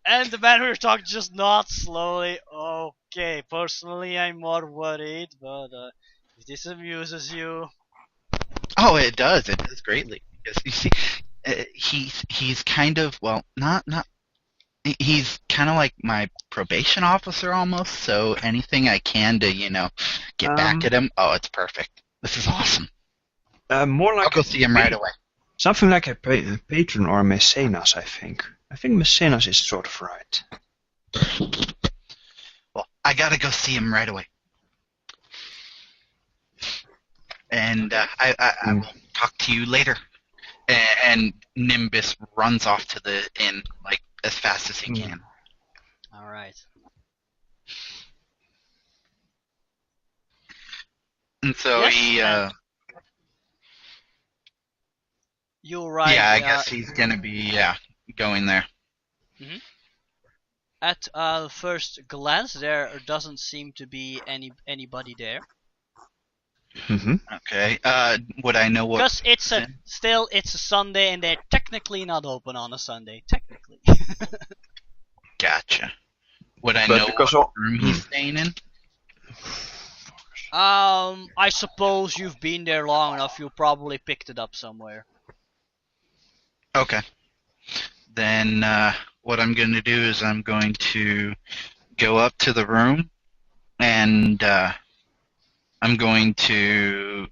And the man we're talking just nods slowly. Okay, personally I'm more worried, but if this amuses you... Oh, it does. It does greatly. Because you see, he's kind of, well, not he's kind of like my probation officer almost. So anything I can to get back at him. Oh, it's perfect. This is awesome. More like I'll go see him right away. Something like a patron or a mecenas, I think. I think mecenas is sort of right. Well, I gotta go see him right away. And I will talk to you later. And Nimbus runs off to the inn like as fast as he can. All right. And so yes, you're right. Yeah, I guess he's gonna be going there. Mm-hmm. At first glance, there doesn't seem to be anybody there. Mm-hmm. Okay. Would I know what? Because it's a Sunday and they're technically not open on a Sunday. Technically. Gotcha. Would I know what room he's staying in? I suppose you've been there long enough. You probably picked it up somewhere. Okay. Then what I'm going to do is I'm going to go up to the room and I'm going to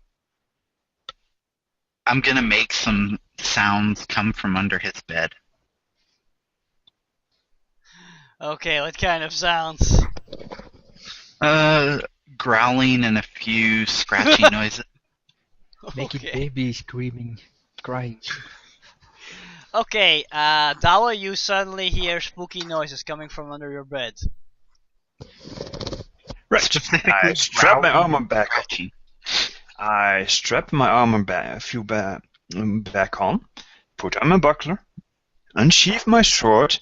make some sounds come from under his bed. Okay, what kind of sounds? Growling and a few scratchy noises. Making baby screaming, crying. Okay, Dawa, you suddenly hear spooky noises coming from under your bed. Right. I strap my armor back. I strap my armor back on, put on my buckler, unsheath my sword,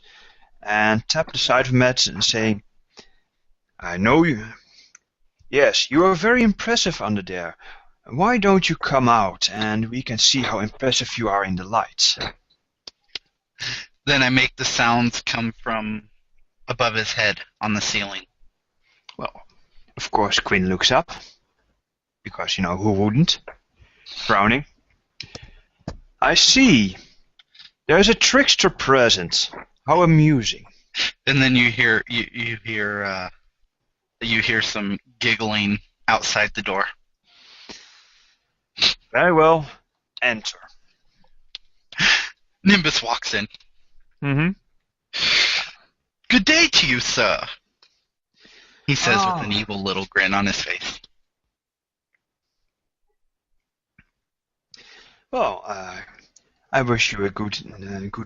and tap the side of Matt and say, I know you. Yes, you are very impressive under there. Why don't you come out and we can see how impressive you are in the lights? Then I make the sounds come from above his head on the ceiling. Well, of course, Quin looks up. Because, who wouldn't? Frowning. I see. There's a trickster present. How amusing. And then you hear some giggling outside the door. Very well. Enter. Nimbus walks in. Mm-hmm. Good day to you, sir. He says with an evil little grin on his face. Well, I wish you a good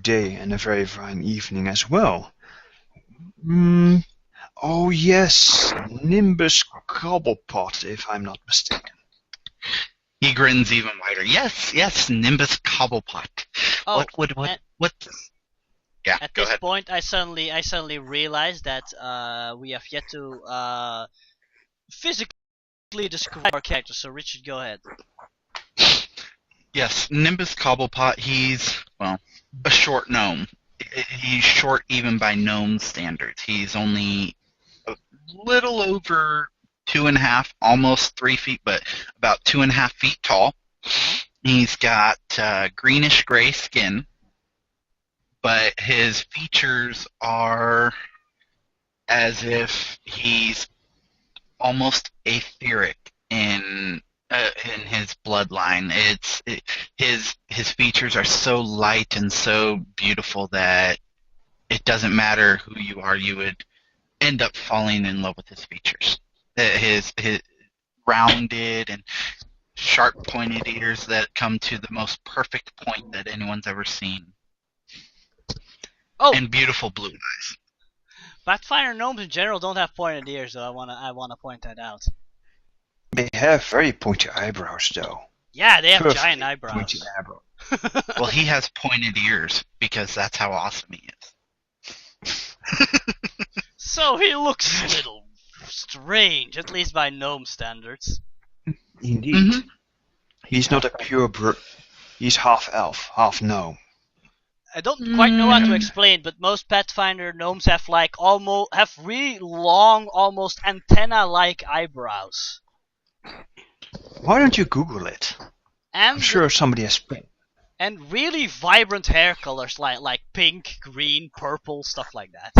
day and a very fine evening as well. Oh yes, Nimbus Cobblepot, if I'm not mistaken. He grins even wider. Yes, Nimbus Cobblepot. Oh, what? Yeah, at go this ahead. point, I suddenly realized that we have yet to physically describe our character. So, Richard, go ahead. Yes, Nimbus Cobblepot. He's a short gnome. He's short even by gnome standards. He's only a little over 2.5, almost 3 feet, but about 2.5 feet tall. He's got greenish gray skin, but his features are as if he's almost etheric in his bloodline. His features are so light and so beautiful that it doesn't matter who you are, you would end up falling in love with his features. His rounded and sharp pointed ears that come to the most perfect point that anyone's ever seen. And beautiful blue eyes. Pathfinder gnomes in general don't have pointed ears, though. I wanna point that out. They have very pointy eyebrows, though. Yeah, they have giant eyebrows. Pointy eyebrows. Well, he has pointed ears because that's how awesome he is. So he looks a little strange, at least by gnome standards. Indeed. Mm-hmm. He's not a pure he's half elf, half gnome. I don't quite know how to explain, but most Pathfinder gnomes have really long, almost antenna-like eyebrows. Why don't you Google it? And I'm sure somebody has. And really vibrant hair colors like pink, green, purple, stuff like that.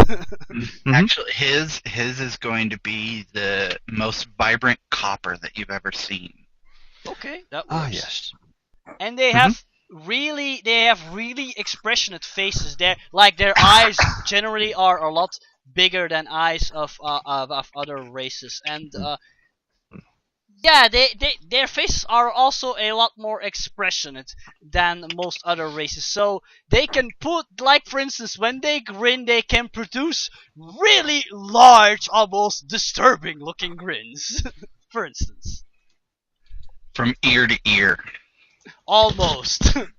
Actually, his is going to be the most vibrant copper that you've ever seen. Okay, that works. Ah, yes. And they have really expressionate faces. Their eyes generally are a lot bigger than eyes of other races, and yeah, their faces are also a lot more expressionate than most other races. So they can put, like for instance, when they grin, they can produce really large, almost disturbing looking grins. For instance. From ear to ear. Almost. Anyway.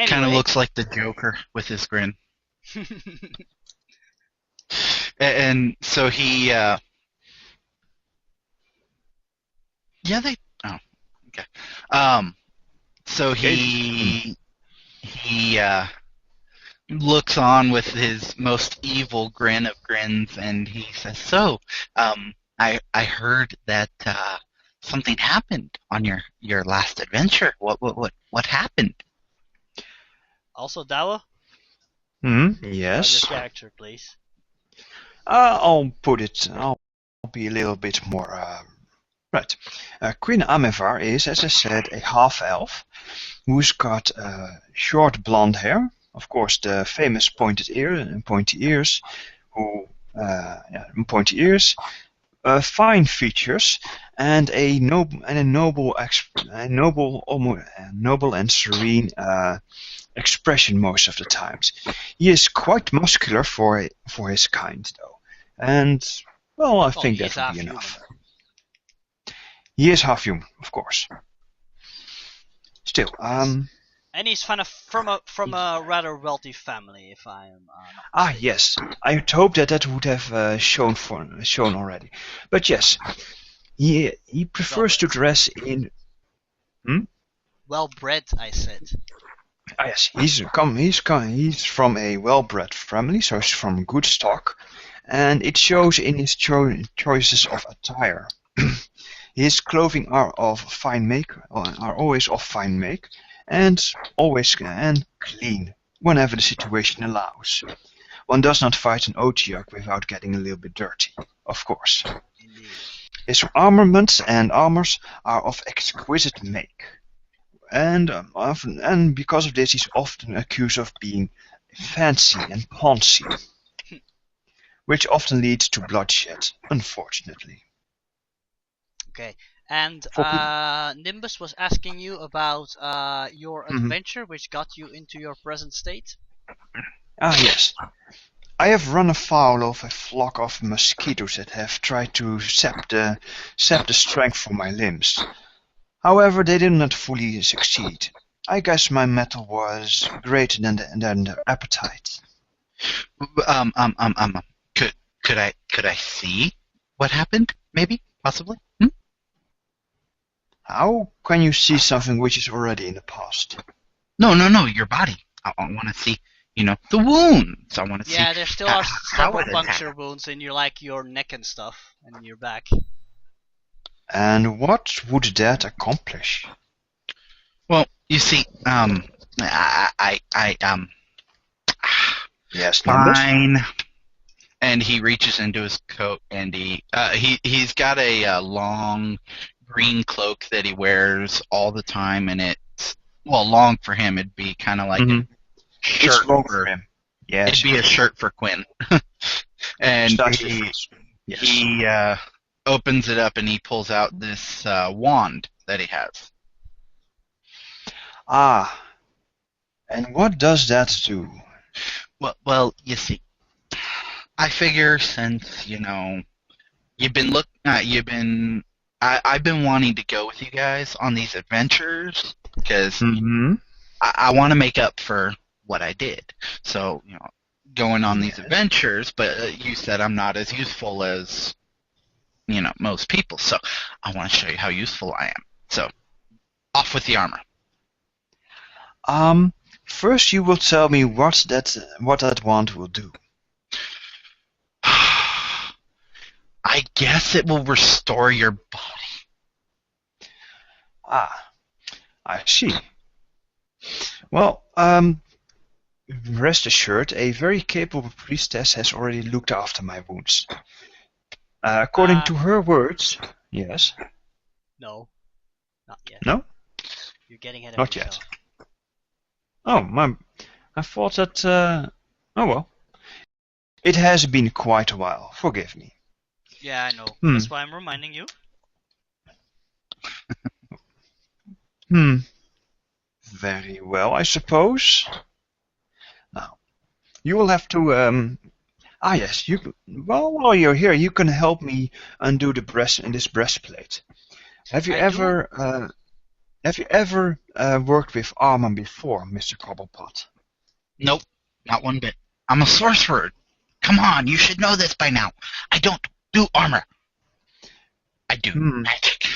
Kind of looks like the Joker with his grin. And so he, yeah, they, oh, okay. So he looks on with his most evil grin of grins, and he says, "So, I heard that something happened on your last adventure. What happened?" Also, Dawa? Yes. Your character, please. I'll be a little bit more. Right. Quin Amevar is, as I said, a half-elf who's got short blonde hair. Of course, the famous pointy ears, fine features, and a noble and serene expression most of the times. He is quite muscular for his kind, though, and well, I think that will be enough. He is half human, of course. Still, and he's from a rather wealthy family, if I am. Yes, I had hoped that would have shown already, but yes, he prefers to dress in. Well bred, I said. Yes, he's from a well-bred family, so he's from good stock, and it shows in his choices of attire. His clothing are always of fine make, and clean whenever the situation allows. One does not fight an Otiak without getting a little bit dirty, of course. Indeed. His armaments and armors are of exquisite make. And because of this, he's often accused of being fancy and poncy, which often leads to bloodshed, unfortunately. Okay, and Nimbus was asking you about your adventure, which got you into your present state? Yes. I have run afoul of a flock of mosquitoes that have tried to sap the strength from my limbs. However, they did not fully succeed. I guess my mettle was greater than their appetite. Could I see what happened? Maybe, possibly. How can you see something which is already in the past? No, your body. I want to see, the wounds. I want to see. Yeah, there still are several puncture wounds in your neck and stuff, and your back. And what would that accomplish? Well, you see, Yes, fine. And he reaches into his coat, and he's got a long green cloak that he wears all the time, and it's long for him. It'd be kind of like a shirt. It's long for him. Yes, it'd be a shirt for Quin. And he opens it up, and he pulls out this wand that he has. And what does that do? Well, you see, I figure since I've been wanting to go with you guys on these adventures because I want to make up for what I did. So, going on these adventures, but you said I'm not as useful as, most people. So I want to show you how useful I am. So, off with the armor. First you will tell me what that wand will do. I guess it will restore your body. Ah, I see. Well, rest assured, a very capable priestess has already looked after my wounds. According to her words, yes. No, not yet. No? You're getting ahead of Not yourself. yet. Oh, I thought that... oh well. It has been quite a while. Forgive me. Yeah, I know. That's why I'm reminding you. Very well, I suppose. Now, you will have to... yes, while you're here, you can help me undo this breastplate. Have you ever worked with armor before, Mr. Cobblepot? Nope, not one bit. I'm a sorcerer. Come on, you should know this by now. I don't do armor. I do magic.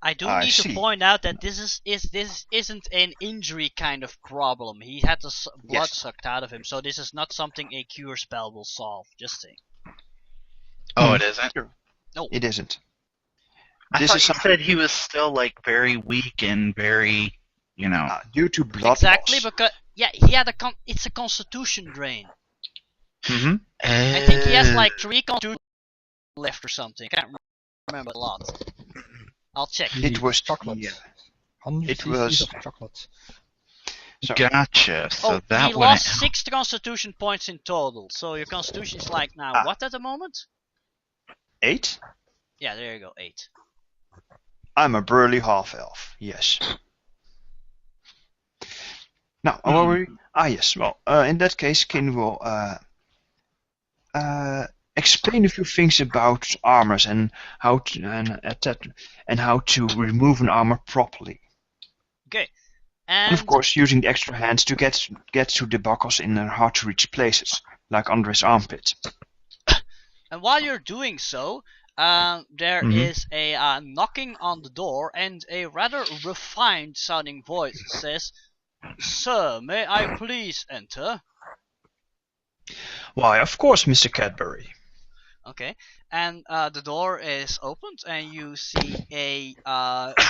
I do need to point out that this isn't an injury kind of problem. He had the blood sucked out of him, so this is not something a cure spell will solve. Just saying. Oh, it isn't? No, it isn't. I thought you said he was still like very weak and very, due to blood exactly loss. Because he had it's a constitution drain. Mm-hmm. I think he has like 3 constitution left or something. I can't remember a lot. I'll check. It was chocolate. Yeah. 100 it was of chocolate. So, gotcha. So that he lost 6 constitution points in total. So your constitution is like now what at the moment? 8? Yeah, there you go, 8. I'm a burly half-elf. Yes. Now, what were we? Yes. Well, in that case, Quin will explain a few things about armors and how to remove an armor properly. Okay. And of course, using the extra hands to get to the buckles in hard-to-reach places, like under his armpit. And while you're doing so, there is a knocking on the door, and a rather refined-sounding voice says, "Sir, may I please enter?" Why, of course, Mr. Cadbury. Okay, and the door is opened, and you see a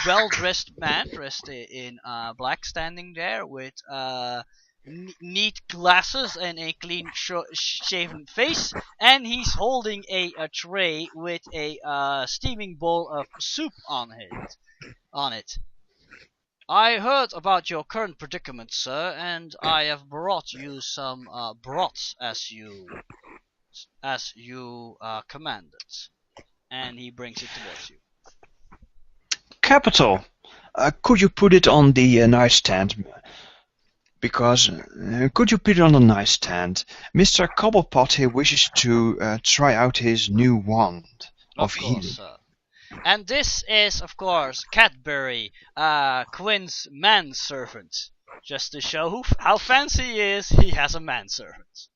well-dressed man dressed in black standing there with neat glasses and a clean shaven face, and he's holding a tray with a steaming bowl of soup on it. I heard about your current predicament, sir, and I have brought you some broths as you commanded. And he brings it towards you. Capital. Could you put it on the nightstand? Because could you put it on the nightstand? Mr. Cobblepot here wishes to try out his new wand of healing. Sir. And this is, of course, Cadbury, Quin's manservant. Just to show how fancy he is, he has a manservant.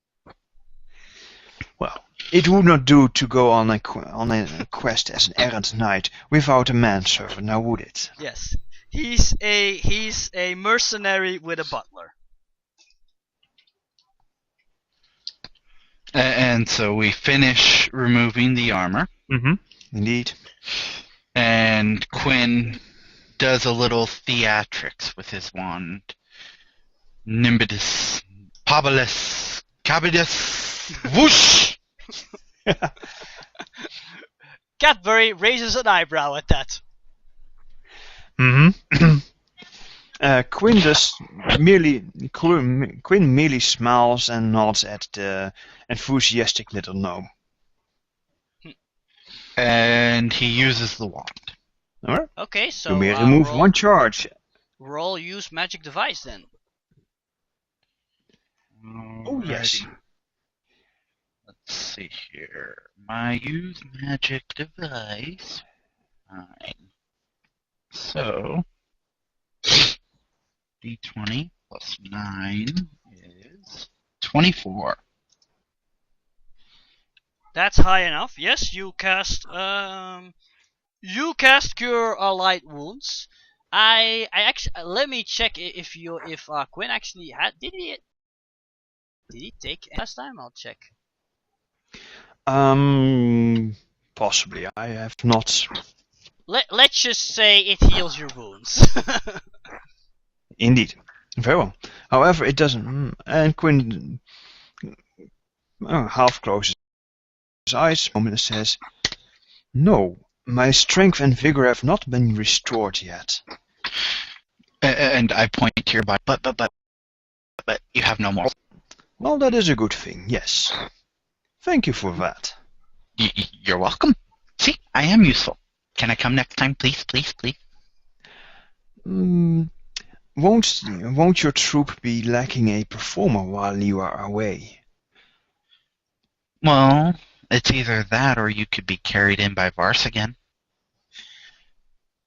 Well, it would not do to go on a quest as an errant knight without a manservant, now would it? Yes, he's a mercenary with a butler. And so we finish removing the armor. Mm-hmm. Indeed. And Quin does a little theatrics with his wand. Nimbidus, Pabilis, Cabidus, whoosh! Cadbury raises an eyebrow at that. Mm-hmm. Quin merely smiles and nods at the enthusiastic little gnome. And he uses the wand. Alright. Okay, so you may remove roll, 1 charge. Roll use magic device then. Oh yes. Let's see here. My use magic device. 9. So D20 plus 9 is 24. That's high enough. Yes, you cast Cure Light Wounds, I actually let me check if Quinn actually did he take last time? I'll check. Possibly. I have not. Let's just say it heals your wounds. Indeed. Very well. However, it doesn't. And Quinn half closes his eyes a moment and says, "No, my strength and vigor have not been restored yet." And I point to your body, but you have no more. Well, that is a good thing, yes. Thank you for that. You're welcome. See, I am useful. Can I come next time, please, please, please? Won't your troop be lacking a performer while you are away? Well, it's either that or you could be carried in by Vars again.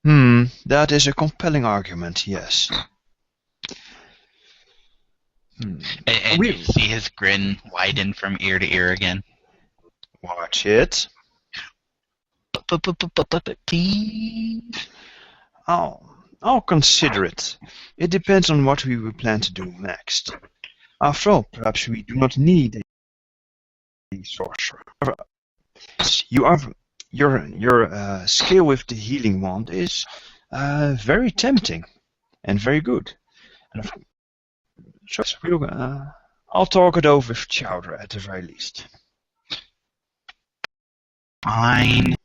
That is a compelling argument, yes. And you see his grin widen from ear to ear again. Watch it. Please? I'll consider it. It depends on what we will plan to do next. After all, perhaps we do not need a sorcerer. Your skill with the healing wand is very tempting and very good. And I'll talk it over with Chowder at the very least. Fine.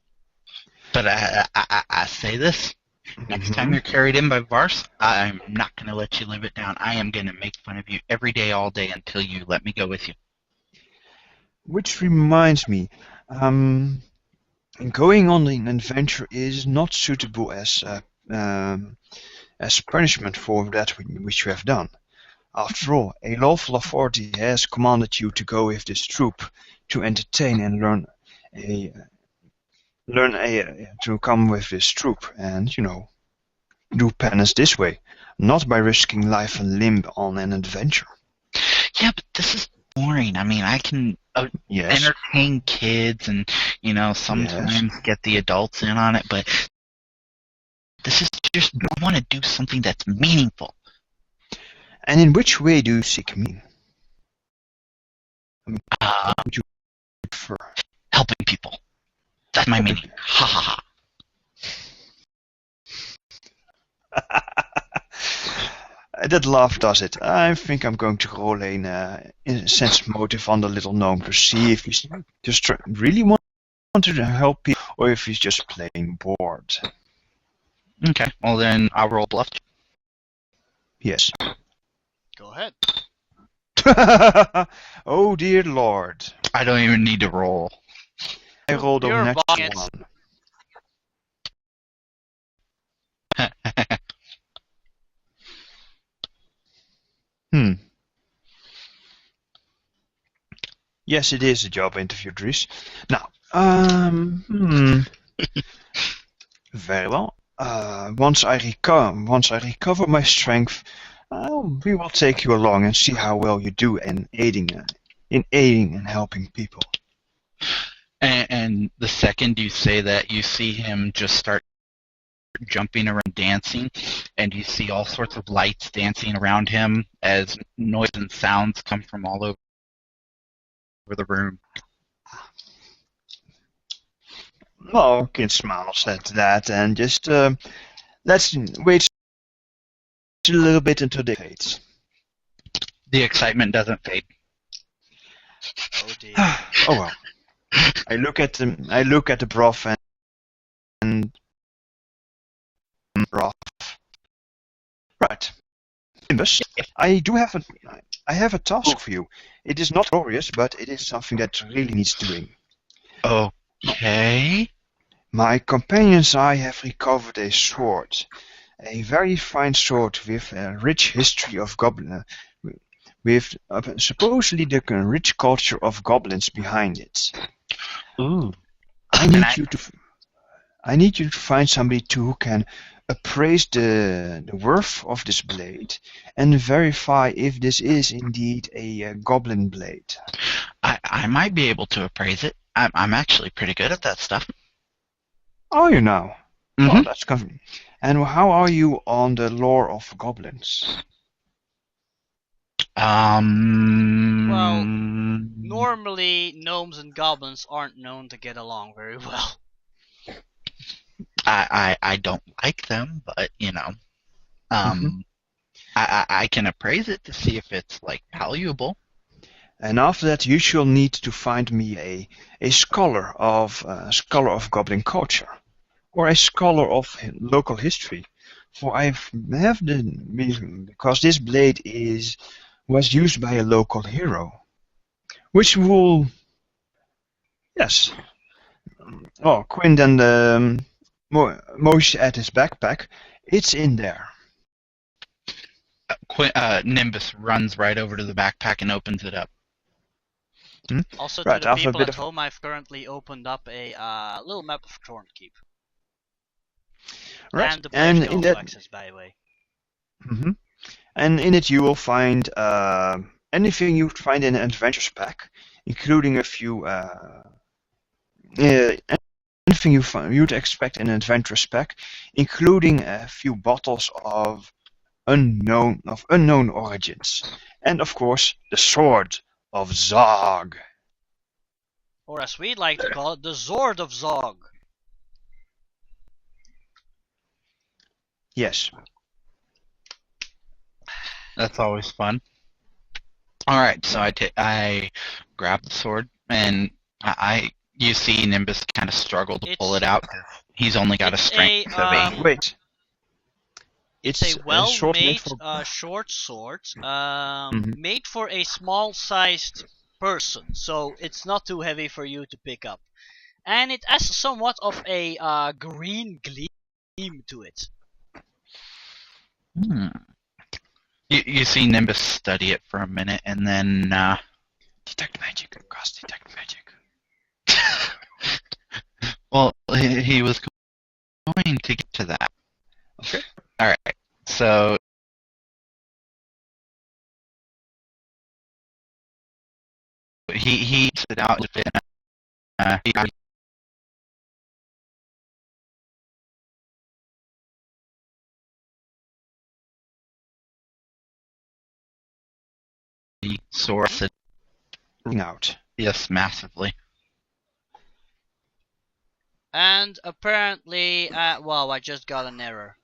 But I say this. Next time you're carried in by Vars, I'm not going to let you live it down. I am going to make fun of you every day, all day, until you let me go with you. Which reminds me, going on an adventure is not suitable as punishment for that which you have done. After all, a lawful authority has commanded you to go with this troop to entertain and to come with this troop and, do penance this way, not by risking life and limb on an adventure. Yeah, but this is boring. I mean, I can entertain kids and, sometimes get the adults in on it, but this is just, I want to do something that's meaningful. And in which way do you seek meaning? What would you prefer? Helping people. That's my meaning. Ha ha ha. That laugh does it. I think I'm going to roll a sense motive on the little gnome to see if he's just really want to help people or if he's just plain bored. Okay, well then I'll roll bluff. Go Yes. ahead. Oh dear Lord. I don't even need to roll. I rolled a natural one. Yes, it is a job interview, Dries. Now, very well. Once I recover my strength, we will take you along and see how well you do in aiding and helping people. And the second you say that, you see him just start jumping around, dancing, and you see all sorts of lights dancing around him as noise and sounds come from all over the room. Well, Quin smiles at that and just let's wait a little bit until they fades. The excitement doesn't fade. Oh dear. Oh well. I look at the broth and broth. Right. I have a task for you. It is not glorious, but it is something that really needs doing. Okay. My companions and I have recovered a sword. A very fine sword with a rich history of goblin, with supposedly the rich culture of goblins behind it. Ooh. I need you to find somebody who can appraise the worth of this blade and verify if this is indeed a goblin blade. I might be able to appraise it. I'm actually pretty good at that stuff. Are you now? Oh, that's convenient. And how are you on the lore of goblins? Well, normally gnomes and goblins aren't known to get along very well. I don't like them, but I can appraise it to see if it's like valuable. And after that, you shall need to find me a scholar of goblin culture, or a scholar of local history, for because this blade was used by a local hero, which will yes. Oh, Quin then motion at his backpack. It's in there. Nimbus runs right over to the backpack and opens it up. Also, Right, to the after a people bit at of- home, I've currently opened up a little map of Thornkeep. Right, And the place in that, access, by the way. And in it you will find anything you'd find in an adventures pack, including a few anything you'd expect in an adventurous pack, including a few bottles of unknown origins, and of course the sword of Zog. Or as we'd like to call it, the Zord of Zog. Yes. That's always fun. All right, so I grab the sword, and you see Nimbus kind of struggle to pull it out. He's only got a strength of 8. Wait. It's a well-made short sword, Mm-hmm. made for a small-sized person, so it's not too heavy for you to pick up. And it has somewhat of a green gleam to it. You see Nimbus study it for a minute, and then detect magic. Cast detect magic. Well, he was going to get to that. Okay. All right. So he sit out with it. The source it out. Yes, massively. And apparently, well, I just got an error.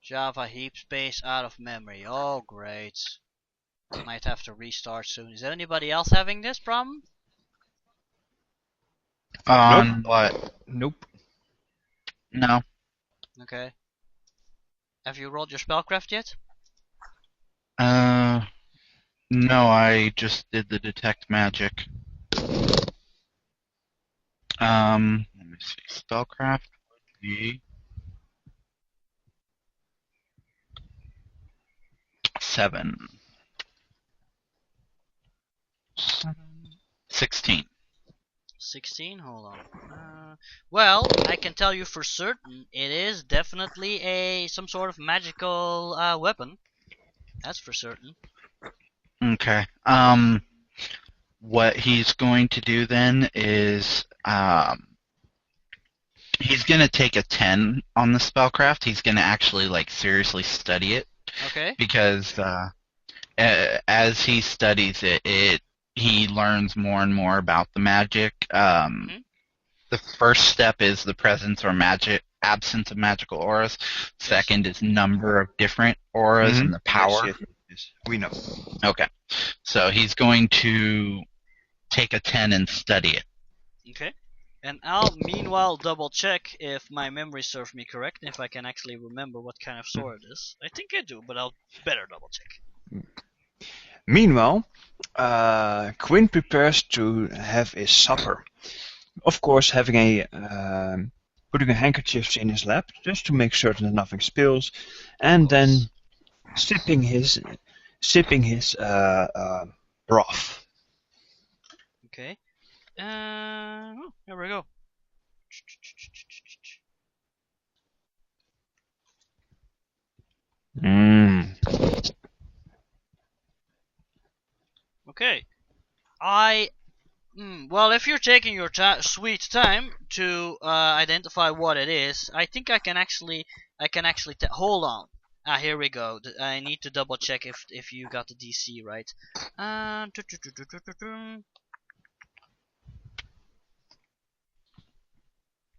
Java heap space out of memory. Oh, great. Might have to restart soon. Is anybody else having this problem? On what? Nope. No. Okay. Have you rolled your spellcraft yet? No, I just did the detect magic. Let me see. Spellcraft would be 7. 16. 16? Hold on. Well, I can tell you for certain it is definitely some sort of magical weapon. That's for certain. Okay. What he's going to do then is he's going to take a 10 on the spellcraft. He's going to actually seriously study it. Okay. Because as he studies it, he learns more and more about the magic. The first step is the presence or absence of magical auras. Second is number of different auras and the power. Yes. We know. Okay. So he's going to take a 10 and study it. Okay. And I'll meanwhile double check if my memory serves me correct, if I can actually remember what kind of sword it is. I think I do, but I'll better double check. Meanwhile, Quin prepares to have his supper. Of course, having putting a handkerchief in his lap just to make certain that nothing spills, and then sipping his broth. Okay. Here we go. Okay. I Well, if you're taking your sweet time to identify what it is, I think I can actually hold on. Here we go. I need to double check if you got the DC right.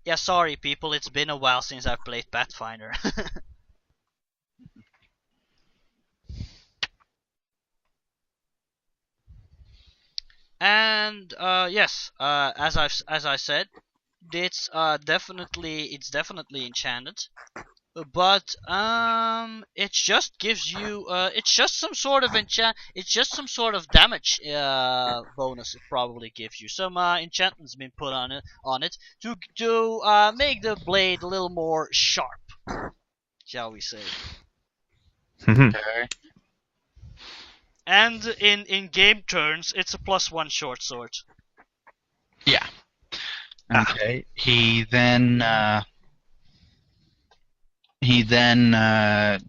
Yeah, sorry people, it's been a while since I've played Pathfinder. And yes, as I said, it's definitely enchanted, but it just gives you it's just some sort of damage bonus. It probably gives you some enchantments been put on it to make the blade a little more sharp, shall we say. Okay. And in game turns, it's a +1 short sword. Yeah. Okay. He then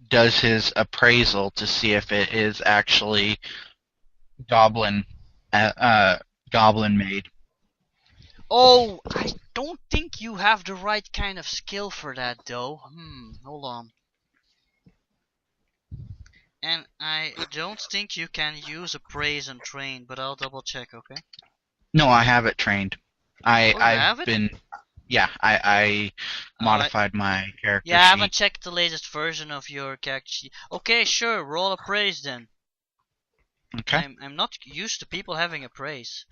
does his appraisal to see if it is actually goblin made. Oh, I don't think you have the right kind of skill for that, though. Hold on. And I don't think you can use appraise and train, but I'll double check, okay? No, I have it trained. Have it? I modified my character Yeah, I sheet. haven't checked the latest version of your character sheet. Okay, sure, roll appraise then. Okay. I'm not used to people having appraise.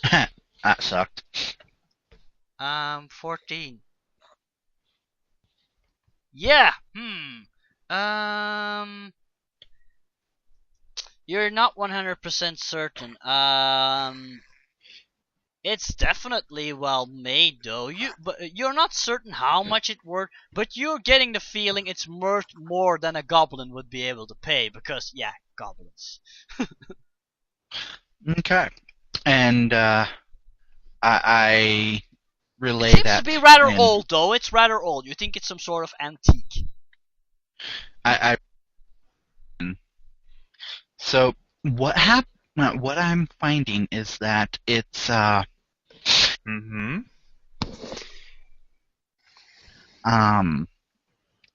That sucked. 14. Yeah. You're not 100% certain. It's definitely well made though. But you're not certain how much it worth, but you're getting the feeling it's worth more than a goblin would be able to pay because yeah, goblins. Okay. And I relay It seems that to be rather Quin. old though. It's rather old. You think it's some sort of antique. So what I'm finding is that it's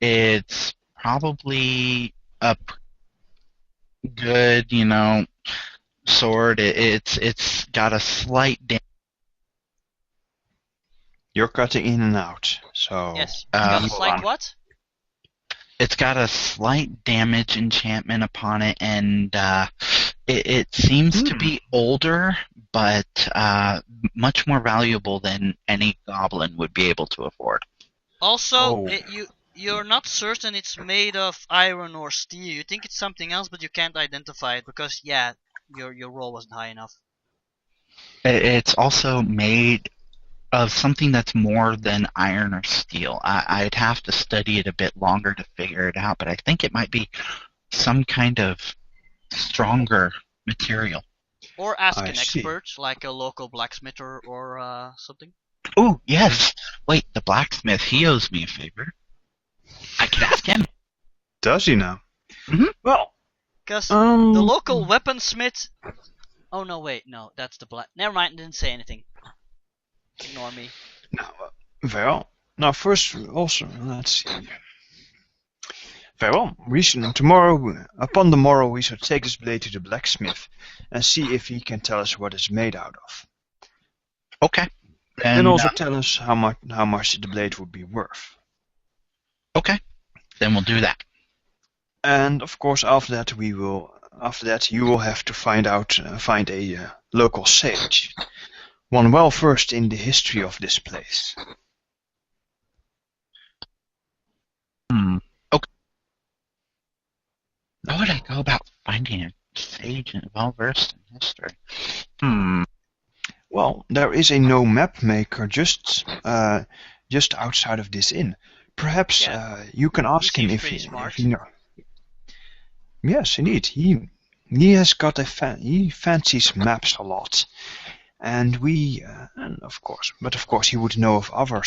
it's probably a good, sword. It's got a slight You're cutting in and out, so... Yes. Got a slight what? It's got a slight damage enchantment upon it, and it seems to be older, but much more valuable than any goblin would be able to afford. Also, you're not certain it's made of iron or steel. You think it's something else, but you can't identify it because, yeah, your roll wasn't high enough. It's also made of something that's more than iron or steel. I'd have to study it a bit longer to figure it out, but I think it might be some kind of stronger material. Or ask an expert, like a local blacksmith or something. Oh, yes. Wait, the blacksmith, he owes me a favor. I can ask him. Does he now? Mm-hmm. Well, because the local weaponsmith... Oh, no, wait, no, that's the black... Never mind, didn't say anything. Ignore me. Now first, also, let's see. Very well, upon the morrow we shall take this blade to the blacksmith and see if he can tell us what it's made out of. Okay. And also tell us how much the blade would be worth. Okay. Then we'll do that. And of course, after that you will have to find a local sage, one well versed in the history of this place. Okay. How would I go about finding a sage well versed in history? Well, there is a no map maker just outside of this inn. Perhaps you can ask him if he knows. Yes, indeed. He has got he fancies maps a lot, and of course he would know of other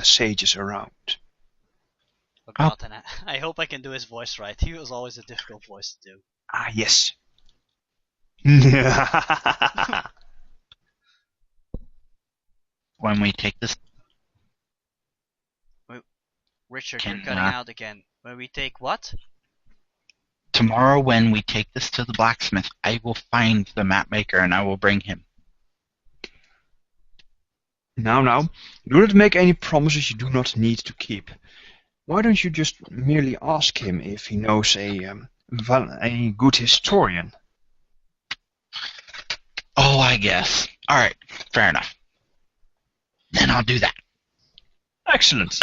sages around. Oh God, and I hope I can do his voice right. He was always a difficult voice to do. Ah, yes. When we take this, Richard, Can, you're cutting out again. When we take what? tomorrow when we take this to the blacksmith, I will find the map maker and I will bring him. Now, do not make any promises you do not need to keep. Why don't you just merely ask him if he knows a good historian? Oh, I guess. All right, fair enough. Then I'll do that. Excellent.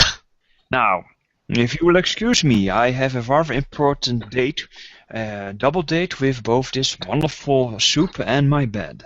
Now, if you will excuse me, I have a rather important date, double date with both this wonderful soup and my bed.